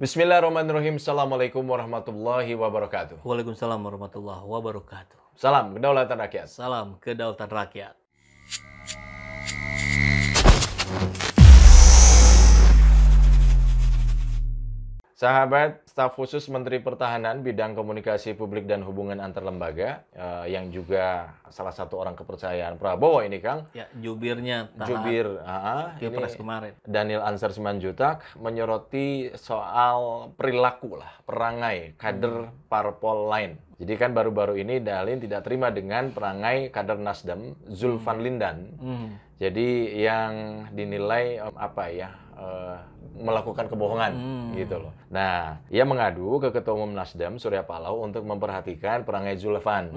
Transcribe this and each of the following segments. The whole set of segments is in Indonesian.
Bismillahirrahmanirrahim. Assalamualaikum warahmatullahi wabarakatuh. Waalaikumsalam warahmatullahi wabarakatuh. Salam kedaulatan rakyat. Salam kedaulatan rakyat. Sahabat staf khusus Menteri Pertahanan bidang komunikasi publik dan hubungan antar lembaga, yang juga salah satu orang kepercayaan Prabowo ini, Kang. Ya, jubirnya Jubir, Pilpres ini kemarin. Daniel Ansar Simanjuntak menyoroti soal perilaku lah, perangai kader parpol lain. Jadi kan baru-baru ini Dahlan tidak terima dengan perangai kader Nasdem, Zulfan Lindan. Jadi yang dinilai melakukan kebohongan gitu loh. Nah, ia mengadu ke Ketua Umum Nasdem Surya Paloh untuk memperhatikan perangai Zulfan.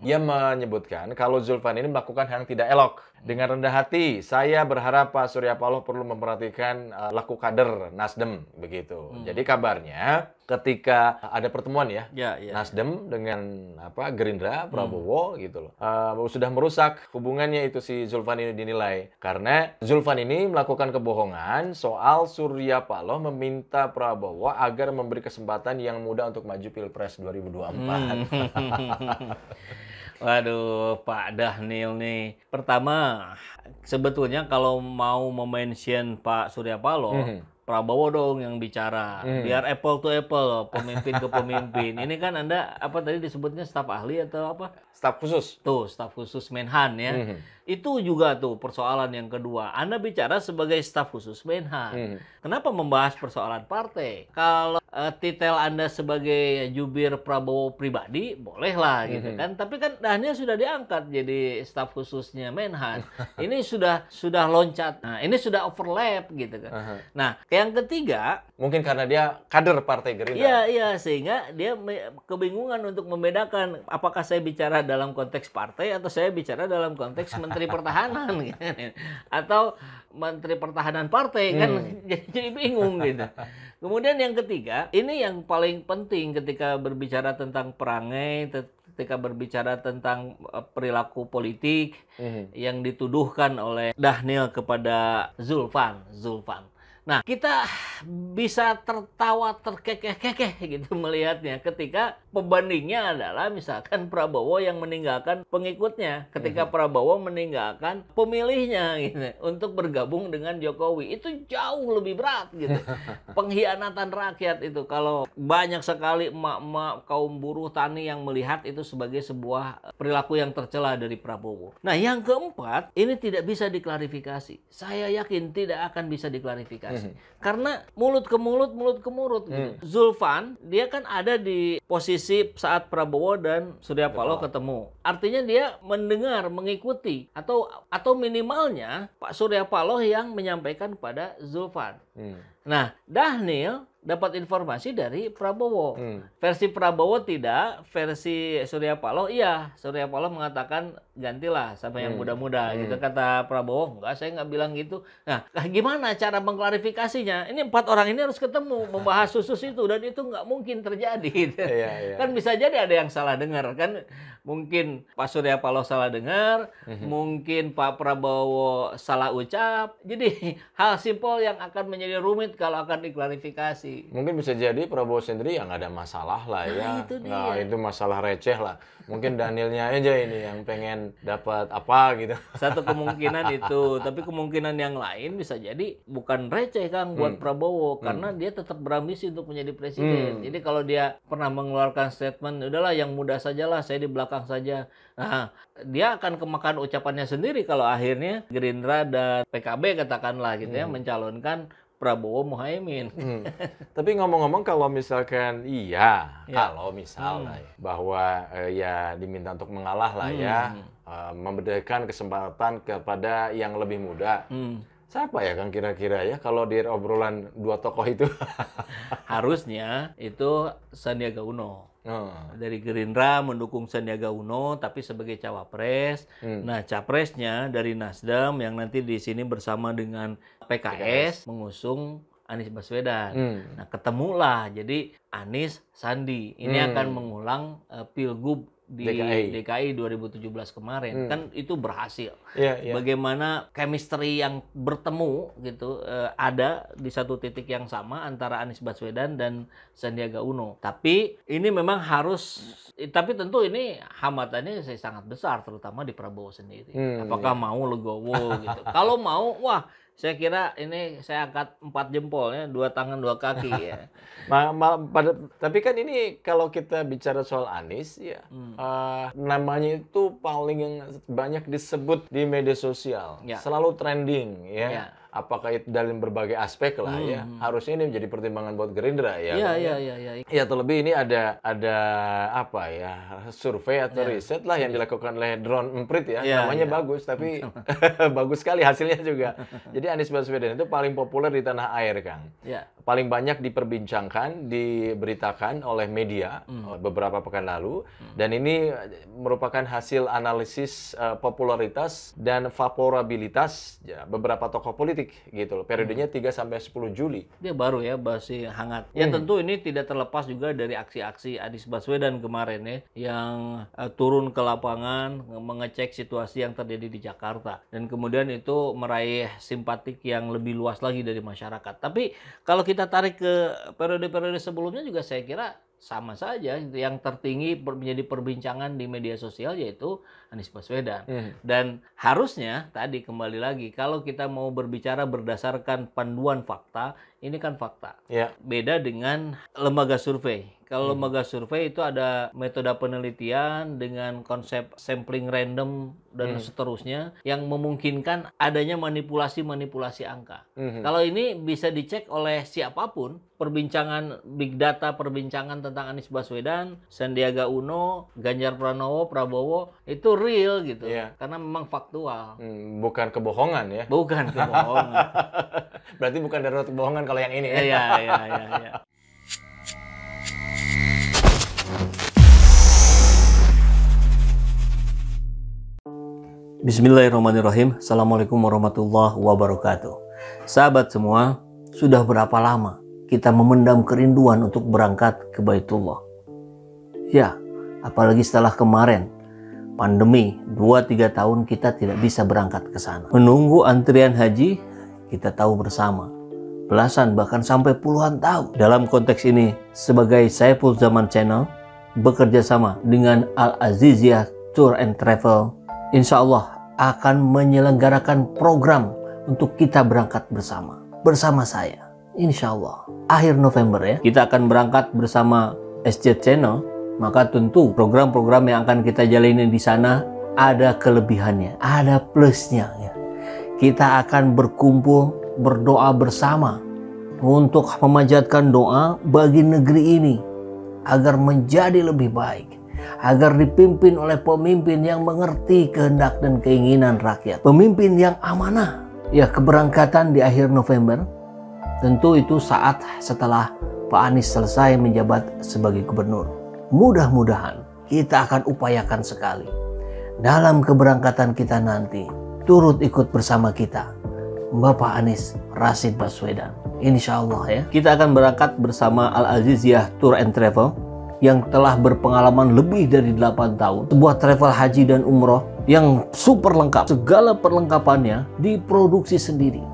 Ia menyebutkan kalau Zulfan ini melakukan hal yang tidak elok. Dengan rendah hati, saya berharap Pak Surya Paloh perlu memperhatikan laku kader Nasdem begitu. Jadi kabarnya ketika ada pertemuan ya, Nasdem dengan Gerindra, Prabowo gitu loh, sudah merusak hubungannya itu si Zulfan ini dinilai karena Zulfan ini melakukan kebohongan soal Surya Paloh meminta Prabowo agar memberi kesempatan yang mudah untuk maju Pilpres 2024. Waduh, Pak Dhanil nih. Pertama, sebetulnya kalau mau memention Pak Surya Paloh, Prabowo dong yang bicara. Biar apple to apple, pemimpin ke pemimpin. Ini kan Anda apa tadi disebutnya staf ahli atau apa? Staf khusus. Tuh, staf khusus Menhan ya. Itu juga tuh persoalan yang kedua. Anda bicara sebagai staf khusus Menhan. Kenapa membahas persoalan partai? Kalau titel Anda sebagai jubir Prabowo pribadi, bolehlah gitu kan. Tapi kan Dhanil sudah diangkat jadi staf khususnya Menhan. Ini sudah loncat. Nah, ini sudah overlap gitu kan. Nah, yang ketiga, mungkin karena dia kader Partai Gerindra. Iya, sehingga dia kebingungan untuk membedakan apakah saya bicara dalam konteks partai atau saya bicara dalam konteks Menteri Pertahanan gitu. Atau Menteri Pertahanan partai kan jadi bingung gitu. Kemudian yang ketiga, ini yang paling penting ketika berbicara tentang perangai, ketika berbicara tentang perilaku politik yang dituduhkan oleh Dhanil kepada Zulfan. Nah, kita bisa tertawa terkekeh-kekeh gitu melihatnya ketika pembandingnya adalah misalkan Prabowo yang meninggalkan pengikutnya, ketika Prabowo meninggalkan pemilihnya gitu untuk bergabung dengan Jokowi. Itu jauh lebih berat gitu. Pengkhianatan rakyat itu, kalau banyak sekali emak-emak kaum buruh tani yang melihat itu sebagai sebuah perilaku yang tercela dari Prabowo. Nah, yang keempat, ini tidak bisa diklarifikasi. Saya yakin tidak akan bisa diklarifikasi. Karena mulut ke mulut gitu. Zulfan, dia kan ada di posisi saat Prabowo dan Surya Paloh ketemu. Artinya dia mendengar, mengikuti atau minimalnya Pak Surya Paloh yang menyampaikan kepada Zulfan. Nah, Dhanil dapat informasi dari Prabowo. Versi Prabowo tidak, versi Surya Paloh iya. Surya Paloh mengatakan gantilah sama yang muda-muda gitu. Kata Prabowo, enggak, saya nggak bilang gitu. Nah, gimana cara mengklarifikasinya? Ini 4 orang ini harus ketemu membahas khusus itu, dan itu nggak mungkin terjadi gitu. Kan bisa jadi ada yang salah dengar kan. Mungkin Pak Surya Paloh salah dengar, mungkin Pak Prabowo salah ucap. Jadi hal simpel yang akan menjadi rumit kalau akan diklarifikasi. Mungkin bisa jadi Prabowo sendiri yang ada masalah lah ya. Nah, itu masalah receh lah. Mungkin Dhanilnya aja ini yang pengen dapat apa gitu. Satu kemungkinan itu, tapi kemungkinan yang lain bisa jadi bukan receh Kang buat Prabowo, karena dia tetap berambisi untuk menjadi presiden. Jadi kalau dia pernah mengeluarkan statement, udahlah yang muda sajalah, saya di belakang saja. Nah, dia akan kemakan ucapannya sendiri kalau akhirnya Gerindra dan PKB katakanlah gitu ya mencalonkan Prabowo Muhaimin. Tapi ngomong-ngomong, kalau misalkan kalau misalnya bahwa ya diminta untuk mengalah lah ya, memberikan kesempatan kepada yang lebih muda. Siapa ya Kang kira-kira ya kalau di obrolan dua tokoh itu? Harusnya itu Sandiaga Uno. Dari Gerindra mendukung Sandiaga Uno tapi sebagai cawapres. Nah, capresnya dari Nasdem yang nanti di sini bersama dengan PKS mengusung Anies Baswedan. Nah, ketemulah jadi Anies Sandi. Ini akan mengulang Pilgub di DKI 2017 kemarin kan itu berhasil. Bagaimana chemistry yang bertemu gitu ada di satu titik yang sama antara Anies Baswedan dan Sandiaga Uno. Tapi ini memang harus, tapi tentu ini hambatannya sangat besar terutama di Prabowo sendiri. Apakah mau legowo gitu? Kalau mau, wah saya kira ini saya angkat 4 jempol ya, 2 tangan 2 kaki ya. Tapi kan ini kalau kita bicara soal Anies ya, namanya itu paling banyak disebut di media sosial, selalu trending ya. Apakah itu dalam berbagai aspek lah ya. Harusnya ini menjadi pertimbangan buat Gerindra ya. Ya terlebih ini ada apa ya, survei atau riset lah yang dilakukan oleh Drone Emprit ya. Namanya bagus tapi bagus sekali hasilnya juga. Jadi Anies Baswedan itu paling populer di tanah air, Kang. Paling banyak diperbincangkan, diberitakan oleh media beberapa pekan lalu, dan ini merupakan hasil analisis popularitas dan favorabilitas beberapa tokoh politik gitu loh. Periodenya 3 sampai 10 Juli. Dia baru ya, masih hangat. Ya tentu ini tidak terlepas juga dari aksi-aksi Anies Baswedan kemarin ya, yang turun ke lapangan mengecek situasi yang terjadi di Jakarta, dan kemudian itu meraih simpatik yang lebih luas lagi dari masyarakat. Tapi kalau kita tarik ke periode-periode sebelumnya juga saya kira sama saja. Yang tertinggi menjadi perbincangan di media sosial yaitu Anies Baswedan. Dan harusnya tadi kembali lagi, kalau kita mau berbicara berdasarkan panduan fakta, ini kan fakta. Beda dengan lembaga survei. Kalau lembaga survei itu ada metode penelitian dengan konsep sampling random dan seterusnya yang memungkinkan adanya manipulasi-manipulasi angka. Kalau ini bisa dicek oleh siapapun, perbincangan big data, perbincangan tentang Anies Baswedan, Sandiaga Uno, Ganjar Pranowo, Prabowo, itu real gitu. Karena memang faktual. Bukan kebohongan ya? Bukan kebohongan. Berarti bukan darurat kebohongan kalau yang ini. Iya. Bismillahirrahmanirrahim. Assalamualaikum warahmatullahi wabarakatuh. Sahabat semua, sudah berapa lama kita memendam kerinduan untuk berangkat ke Baitullah? Ya, apalagi setelah kemarin pandemi 2-3 tahun kita tidak bisa berangkat ke sana. Menunggu antrian haji, kita tahu bersama, belasan bahkan sampai puluhan tahun. Dalam konteks ini, sebagai Saiful Zaman Channel bekerja sama dengan Al-Aziziyah Tour and Travel, insya Allah akan menyelenggarakan program untuk kita berangkat bersama saya. Insya Allah akhir November ya, kita akan berangkat bersama SJ Channel. Maka tentu program-program yang akan kita jalani di sana ada kelebihannya, ada plusnya ya. Kita akan berkumpul berdoa bersama untuk memanjatkan doa bagi negeri ini agar menjadi lebih baik, agar dipimpin oleh pemimpin yang mengerti kehendak dan keinginan rakyat, pemimpin yang amanah. Ya, keberangkatan di akhir November tentu itu saat setelah Pak Anies selesai menjabat sebagai gubernur. Mudah-mudahan kita akan upayakan sekali dalam keberangkatan kita nanti turut ikut bersama kita Bapak Anies Rashid Baswedan. Insya Allah ya, kita akan berangkat bersama Al-Aziziyah Tour and Travel yang telah berpengalaman lebih dari 8 tahun. Sebuah travel haji dan umroh yang super lengkap. Segala perlengkapannya diproduksi sendiri.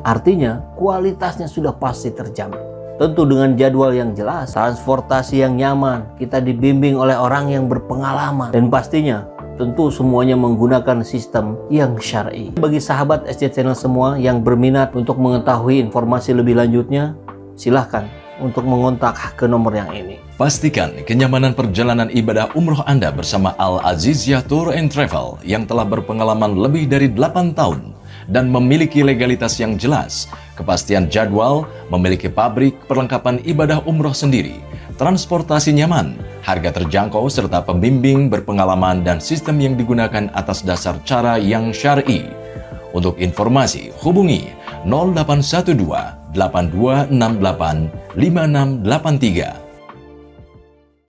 Artinya kualitasnya sudah pasti terjamin. Tentu dengan jadwal yang jelas, transportasi yang nyaman, kita dibimbing oleh orang yang berpengalaman, dan pastinya tentu semuanya menggunakan sistem yang syar'i. Bagi sahabat SJ Channel semua yang berminat untuk mengetahui informasi lebih lanjutnya, silahkan untuk mengontak ke nomor yang ini. Pastikan kenyamanan perjalanan ibadah umroh Anda bersama Al-Aziziyah Tour and Travel yang telah berpengalaman lebih dari 8 tahun dan memiliki legalitas yang jelas, kepastian jadwal, memiliki pabrik perlengkapan ibadah umroh sendiri, transportasi nyaman, harga terjangkau, serta pembimbing berpengalaman dan sistem yang digunakan atas dasar cara yang syar'i. Untuk informasi, hubungi 0812 8268 5683